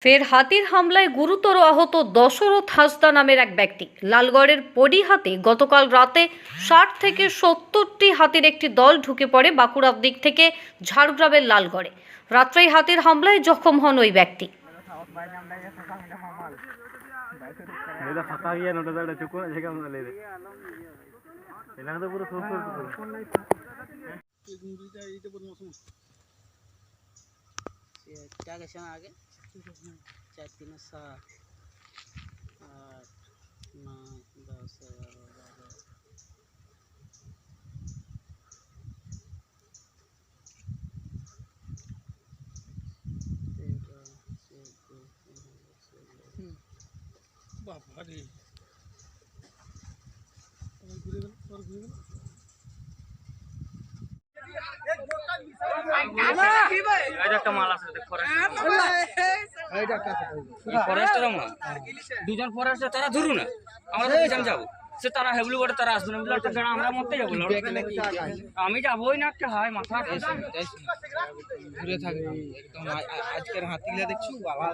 ফের হাতির হামলায় গুরুতর আহত দশরথ হাঁসদা নামের এক ব্যক্তি। লালগড়ের পডিহাতে গতকাল রাতে ৬০ থেকে ৭০টি হাতির একটি দল ঢুকে পড়ে বাঁকুড়ার দিক থেকে ঝাড়গ্রামের লালগড়ে। রাত্রেই হাতির হামলায় জখম হন ওই ব্যক্তি। क्या कैसे आगे 4 3 7 8 9 10 11 বাবা রে একটা মাল আছে ফরেস্টের দুজন ফরেস্টের তারা ধরু না, আমরা তো পিছনে যাবো, সে তারা হেবলু বটে, তারা আসবে না, একটা ছাড়া আমরা মরতে যাবো। আমি যাবোই না, একটা হয় মাথা ঘুরে থাকবে একদম। আজকের হাতিগুলা দেখছো বাবা।